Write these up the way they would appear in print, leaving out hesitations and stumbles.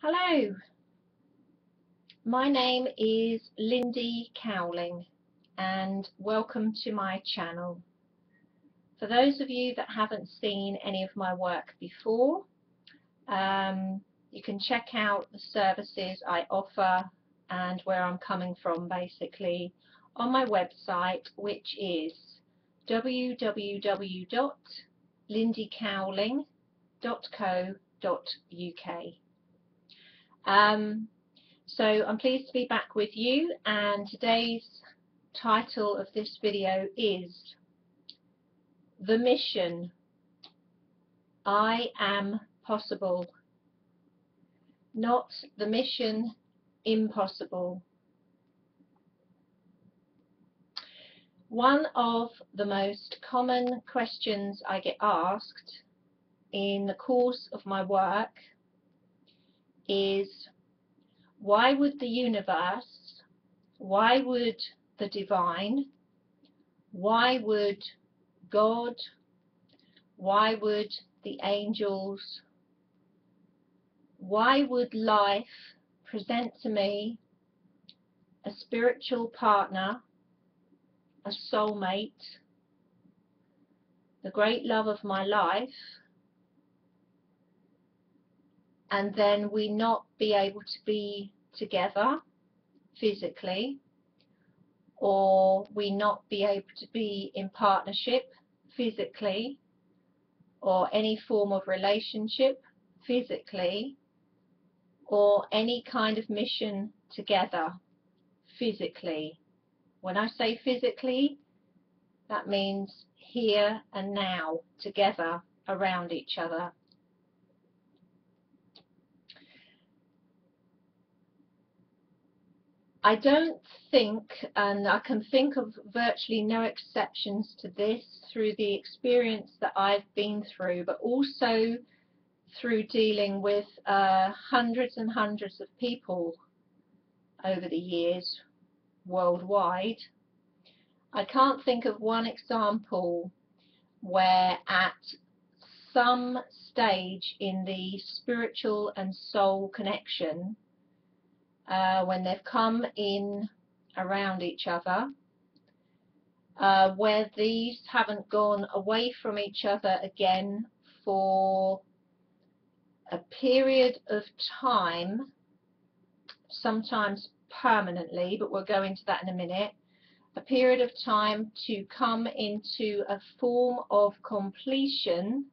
Hello, my name is Lindy Cowling and welcome to my channel. For those of you that haven't seen any of my work before, you can check out the services I offer and where I'm coming from basically on my website, which is www.lindycowling.co.uk. So I'm pleased to be back with you, and today's title of this video is The Mission, I Am Possible, not the mission impossible. One of the most common questions I get asked in the course of my work is, why would the universe, why would the divine, why would God, why would the angels, why would life present to me a spiritual partner, a soulmate, the great love of my life, and then we not be able to be together physically, or we not be able to be in partnership physically, or any form of relationship physically, or any kind of mission together physically. When I say physically, that means here and now, together around each other. I don't think, and I can think of virtually no exceptions to this through the experience that I've been through, but also through dealing with hundreds and hundreds of people over the years worldwide. I can't think of one example where at some stage in the spiritual and soul connection, when they've come in around each other, where these haven't gone away from each other again for a period of time, sometimes permanently, but we'll go into that in a minute, a period of time to come into a form of completion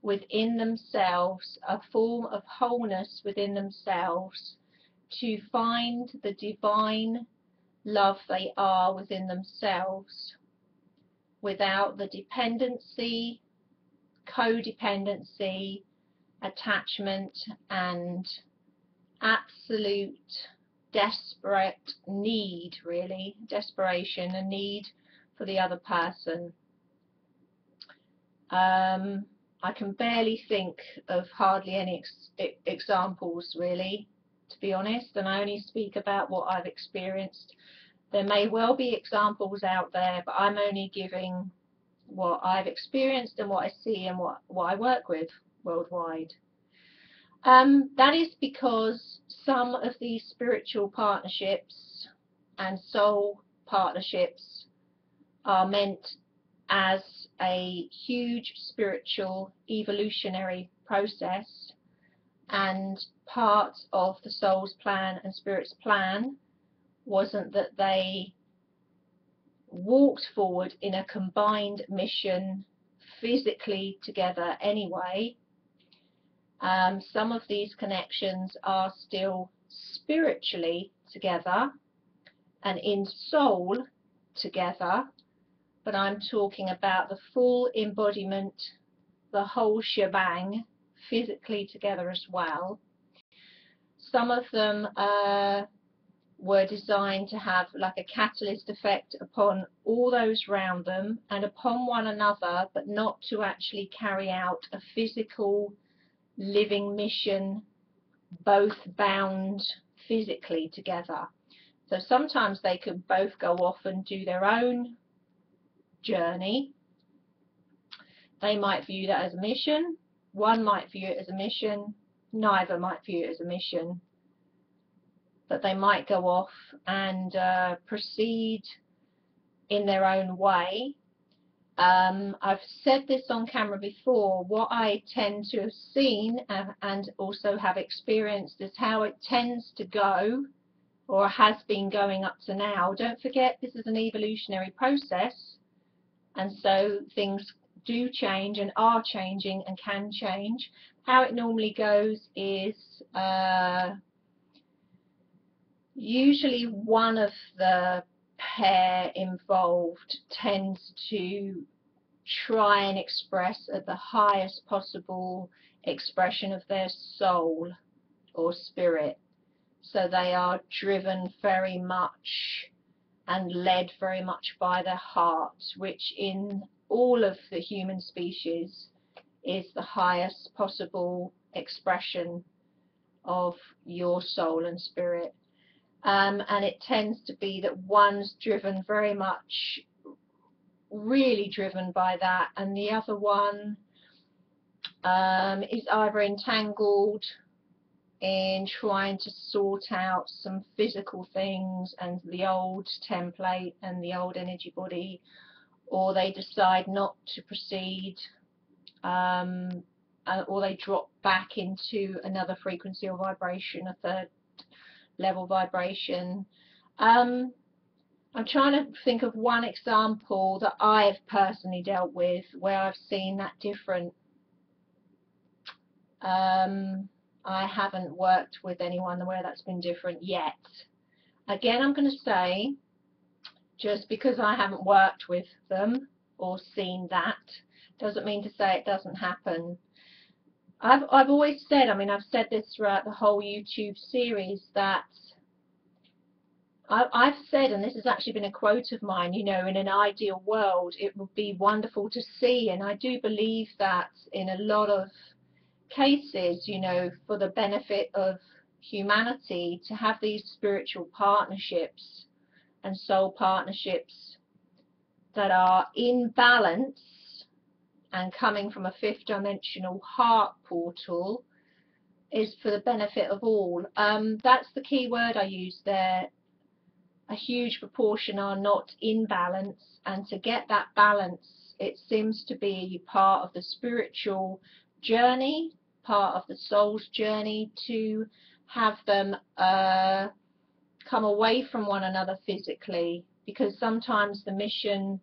within themselves, a form of wholeness within themselves, to find the divine love they are within themselves, without the dependency, codependency, attachment, and absolute desperate need, really, desperation, a need for the other person. I can barely think of hardly any examples, really, to be honest, and I only speak about what I've experienced. There may well be examples out there, but I'm only giving what I've experienced and what I see and what I work with worldwide. That is because some of these spiritual partnerships and soul partnerships are meant as a huge spiritual evolutionary process, and part of the soul's plan and spirit's plan wasn't that they walked forward in a combined mission physically together anyway. Some of these connections are still spiritually together and in soul together, but I'm talking about the full embodiment, the whole shebang, physically together as well. Some of them were designed to have like a catalyst effect upon all those around them and upon one another, but not to actually carry out a physical living mission, both bound physically together. So sometimes they could both go off and do their own journey. They might view that as a mission, one might view it as a mission, neither might view it as a mission, but they might go off and proceed in their own way. I've said this on camera before. What I tend to have seen and also have experienced is how it tends to go, or has been going up to now. Don't forget, this is an evolutionary process, and so things do change and are changing and can change. How it normally goes is usually one of the pair involved tends to try and express at the highest possible expression of their soul or spirit. So they are driven very much and led very much by their heart, which in all of the human species is the highest possible expression of your soul and spirit. And it tends to be that one's driven very much, really driven by that, and the other one is either entangled in trying to sort out some physical things and the old template and the old energy body, or they decide not to proceed, or they drop back into another frequency or vibration, a third level vibration. I'm trying to think of one example that I've personally dealt with where I've seen that different. I haven't worked with anyone where that's been different yet. Again, I'm going to say, just because I haven't worked with them or seen that doesn't mean to say it doesn't happen. I've always said, I mean, I've said this throughout the whole YouTube series, that I've said, and this has actually been a quote of mine, you know, in an ideal world it would be wonderful to see, and I do believe that in a lot of cases, you know, for the benefit of humanity, to have these spiritual partnerships and soul partnerships that are in balance and coming from a fifth dimensional heart portal is for the benefit of all. That's the key word I use there. A huge proportion are not in balance, and to get that balance, it seems to be part of the spiritual journey, part of the soul's journey, to have them come away from one another physically, because sometimes the mission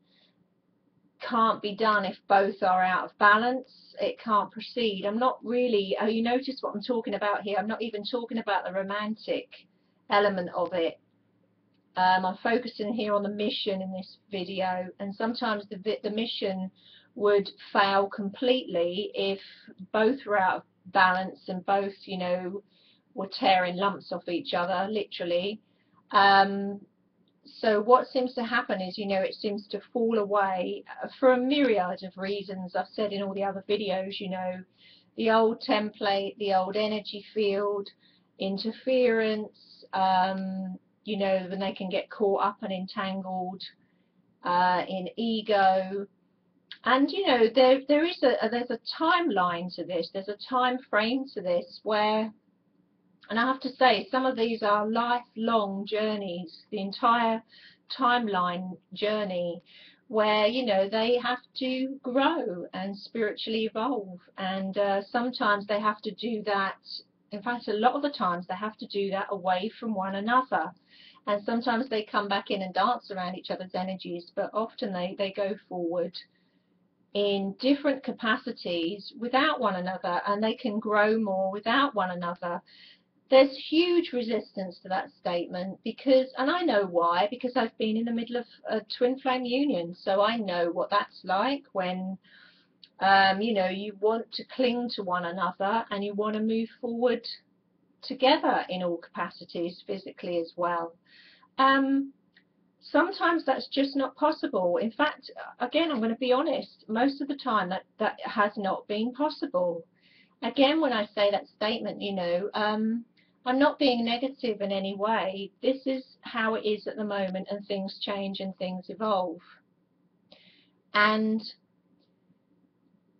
can't be done if both are out of balance. It can't proceed. I'm not really, you notice what I'm talking about here, I'm not even talking about the romantic element of it. I'm focusing here on the mission in this video, and sometimes the mission would fail completely if both were out of balance and both, you know, were tearing lumps off each other, literally. So what seems to happen is, you know, it seems to fall away for a myriad of reasons. I've said in all the other videos, you know, the old template, the old energy field, interference, you know, then they can get caught up and entangled in ego. And you know, there's a timeline to this, there's a time frame to this, where, and I have to say, some of these are lifelong journeys, the entire timeline journey, where, you know, they have to grow and spiritually evolve, and sometimes they have to do that. In fact, a lot of the times they have to do that away from one another, and sometimes they come back in and dance around each other's energies, but often they go forward in different capacities without one another, and they can grow more without one another. There's huge resistance to that statement, because, and I know why, because I've been in the middle of a twin flame union, so I know what that's like when you know, you want to cling to one another and you want to move forward together in all capacities, physically as well. Sometimes that's just not possible. In fact, again, I'm going to be honest, most of the time that has not been possible. Again, when I say that statement, you know, I'm not being negative in any way. This is how it is at the moment, and things change and things evolve. And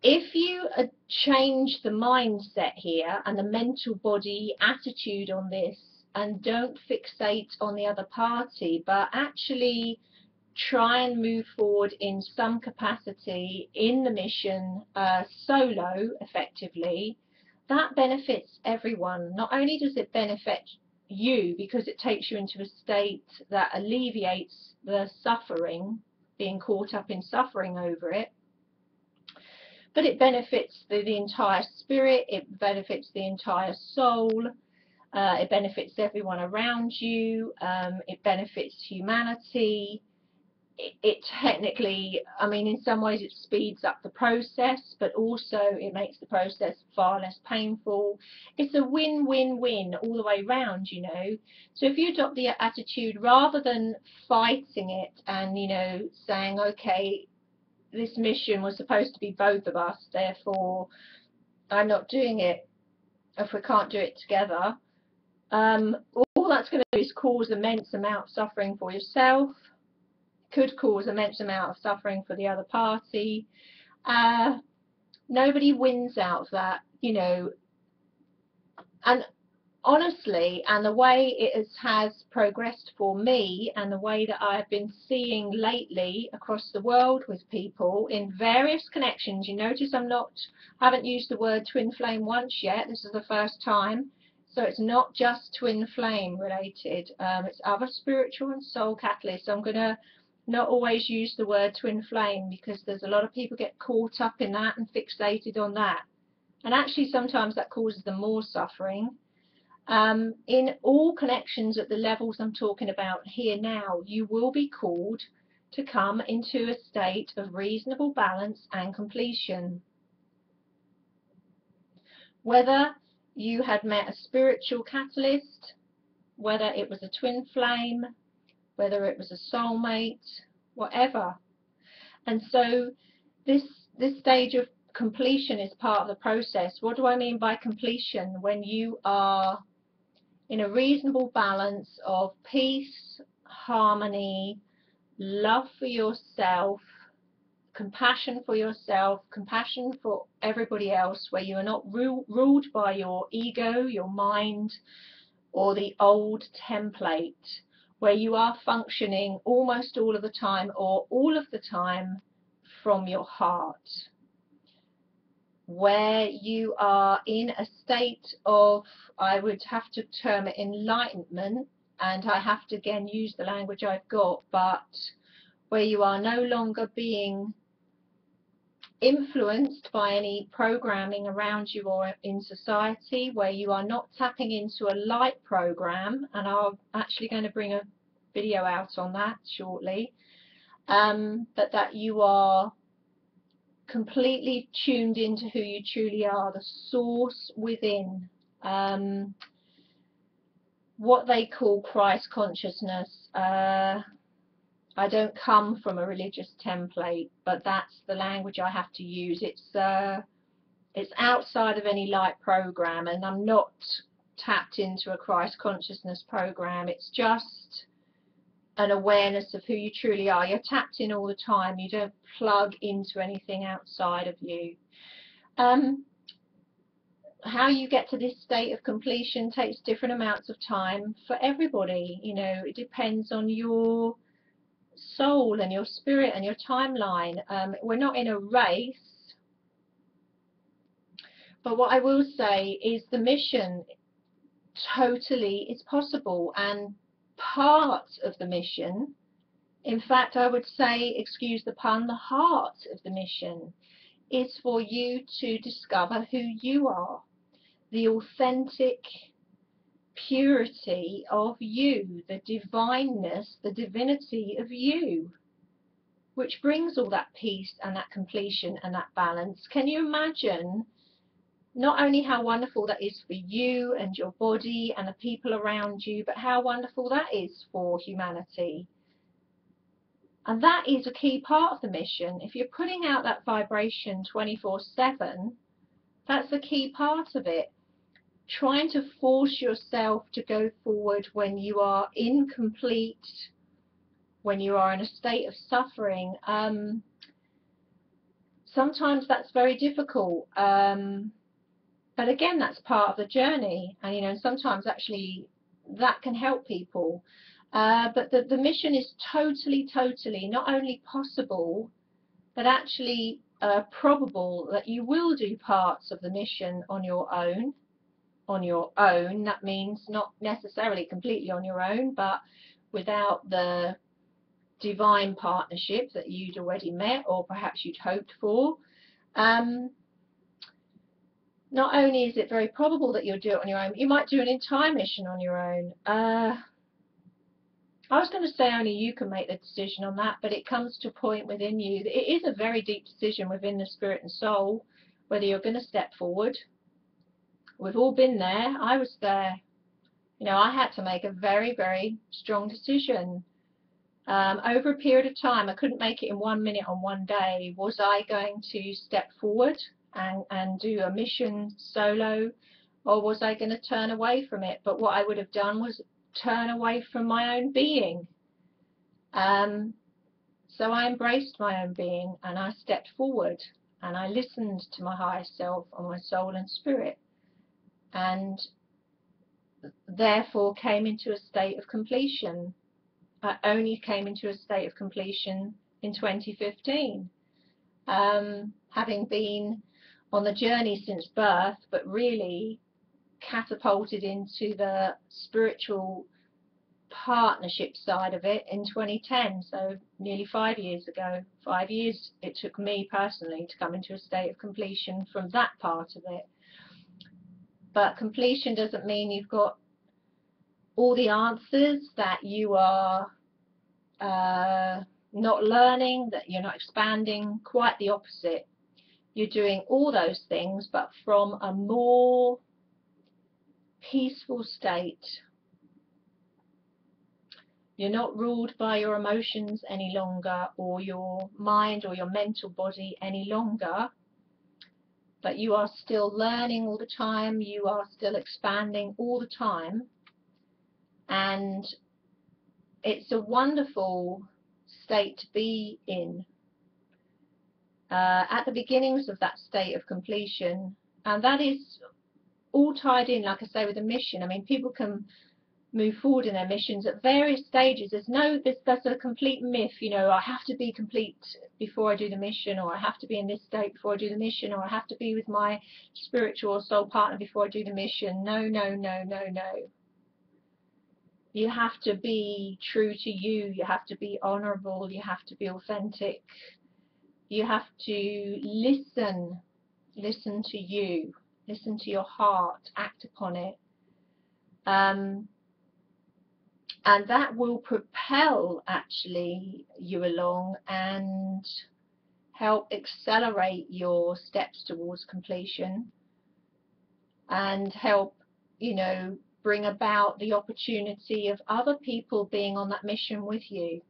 if you change the mindset here and the mental body attitude on this, and don't fixate on the other party, but actually try and move forward in some capacity in the mission solo effectively, that benefits everyone. Not only does it benefit you because it takes you into a state that alleviates the suffering, being caught up in suffering over it, but it benefits the entire spirit, it benefits the entire soul, it benefits everyone around you, it benefits humanity. It technically, I mean, in some ways it speeds up the process, but also it makes the process far less painful. It's a win-win-win all the way round, you know. So if you adopt the attitude rather than fighting it and, you know, saying, okay, this mission was supposed to be both of us, therefore I'm not doing it if we can't do it together, all that's going to do is cause immense amount of suffering for yourself, could cause immense amount of suffering for the other party. Nobody wins out of that, you know. And honestly, and the way it has progressed for me, and the way that I've been seeing lately across the world with people in various connections, you notice I haven't used the word twin flame once yet. This is the first time. So it's not just twin flame related, it's other spiritual and soul catalysts. I'm going to not always use the word twin flame because there's a lot of people get caught up in that and fixated on that, and actually sometimes that causes them more suffering. In all connections at the levels I'm talking about here now, you will be called to come into a state of reasonable balance and completion. Whether you had met a spiritual catalyst, whether it was a twin flame, whether it was a soulmate, whatever. And so this stage of completion is part of the process. What do I mean by completion? When you are in a reasonable balance of peace, harmony, love for yourself, compassion for yourself, compassion for everybody else, where you are not ruled by your ego, your mind, or the old template, where you are functioning almost all of the time or all of the time from your heart, where you are in a state of, I would have to term it enlightenment, and I have to again use the language I've got, but where you are no longer being influenced by any programming around you or in society, where you are not tapping into a light program, and I'm actually going to bring a video out on that shortly, but that you are completely tuned into who you truly are, the source within, what they call Christ consciousness. I don't come from a religious template, but that's the language I have to use. It's outside of any light program, and I'm not tapped into a Christ consciousness program. It's just an awareness of who you truly are. You're tapped in all the time. You don't plug into anything outside of you. How you get to this state of completion takes different amounts of time for everybody. You know, it depends on your soul and your spirit and your timeline. We're not in a race, but what I will say is the mission totally is possible, and part of the mission, in fact I would say, excuse the pun, the heart of the mission is for you to discover who you are, the authentic purity of you, the divineness, the divinity of you, which brings all that peace and that completion and that balance. Can you imagine not only how wonderful that is for you and your body and the people around you, but how wonderful that is for humanity? And that is a key part of the mission. If you're putting out that vibration 24/7, that's a key part of it. Trying to force yourself to go forward when you are incomplete, when you are in a state of suffering, sometimes that's very difficult. But again, that's part of the journey, and sometimes actually that can help people. But the mission is totally, totally not only possible, but actually probable that you will do parts of the mission on your own. On your own, that means not necessarily completely on your own, but without the divine partnership that you'd already met or perhaps you'd hoped for. Not only is it very probable that you'll do it on your own, you might do an entire mission on your own. I was going to say only you can make the decision on that, but it comes to a point within you. It is a very deep decision within the spirit and soul whether you're going to step forward. We've all been there. I was there. I had to make a very, very strong decision. Over a period of time, I couldn't make it in 1 minute on one day. Was I going to step forward and do a mission solo, or was I going to turn away from it? But what I would have done was turn away from my own being. So I embraced my own being, and I stepped forward, and I listened to my higher self and my soul and spirit, and therefore came into a state of completion. I only came into a state of completion in 2015, having been on the journey since birth, but really catapulted into the spiritual partnership side of it in 2010, so nearly 5 years ago. 5 years it took me personally to come into a state of completion from that part of it. But completion doesn't mean you've got all the answers, that you are not learning, that you're not expanding. Quite the opposite. You're doing all those things, but from a more peaceful state. You're not ruled by your emotions any longer, or your mind or your mental body any longer, but you are still learning all the time. You are still expanding all the time, and it's a wonderful state to be in. At the beginnings of that state of completion, and that is all tied in, like I say, with a mission. I mean, people can move forward in their missions at various stages. There's a complete myth, I have to be complete before I do the mission, or I have to be in this state before I do the mission, or I have to be with my spiritual or soul partner before I do the mission. No, no, no, no, no. You have to be true to you. You have to be honorable. You have to be authentic. You have to listen to you, listen to your heart, act upon it. And that will propel actually you along and help accelerate your steps towards completion, and help, bring about the opportunity of other people being on that mission with you.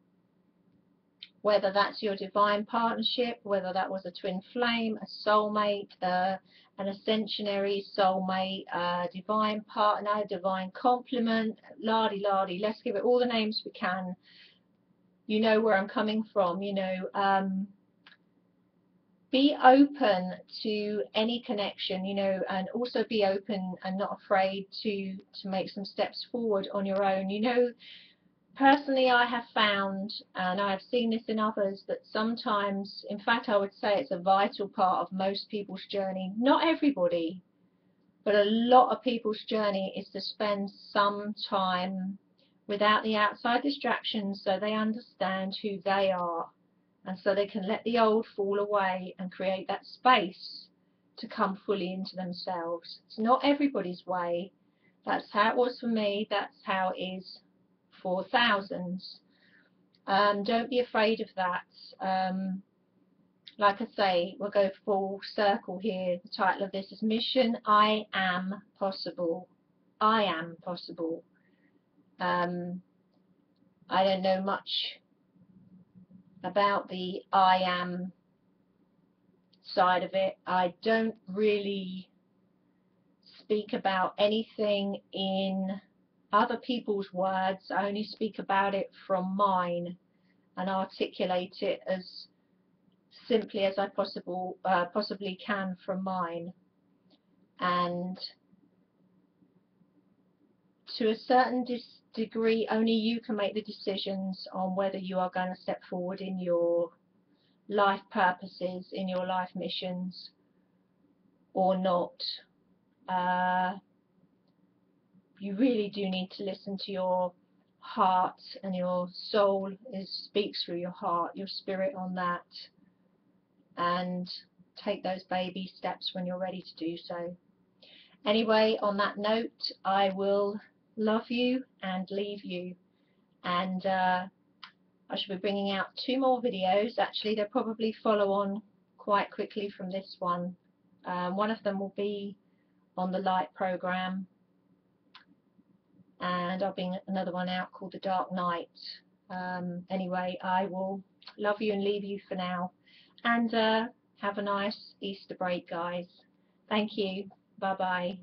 Whether that's your divine partnership, whether that was a twin flame, a soulmate, an ascensionary soulmate, a divine partner, divine complement, lardy, let's give it all the names we can. You know where I'm coming from. Be open to any connection, and also be open and not afraid to make some steps forward on your own. Personally, I have found, and I have seen this in others, that sometimes, in fact, I would say it's a vital part of most people's journey. Not everybody, but a lot of people's journey is to spend some time without the outside distractions, so they understand who they are, and so they can let the old fall away and create that space to come fully into themselves. It's not everybody's way. That's how it was for me. That's how it is for thousands. Don't be afraid of that. Like I say, we'll go full circle here. The title of this is Mission I Am Possible. I am possible. I don't know much about the I am side of it. I don't really speak about anything in other people's words. I only speak about it from mine and articulate it as simply as I possibly can from mine. And to a certain degree, only you can make the decisions on whether you are going to step forward in your life purposes, in your life missions, or not. You really do need to listen to your heart, and your soul speaks through your heart, your spirit on that, and take those baby steps when you're ready to do so. Anyway, on that note, I will love you and leave you, and I shall be bringing out 2 more videos. Actually, they'll probably follow on quite quickly from this one. One of them will be on the light program, and I'll bring another one out called The Dark Night. Anyway, I will love you and leave you for now, and have a nice Easter break, guys. Thank you. Bye bye.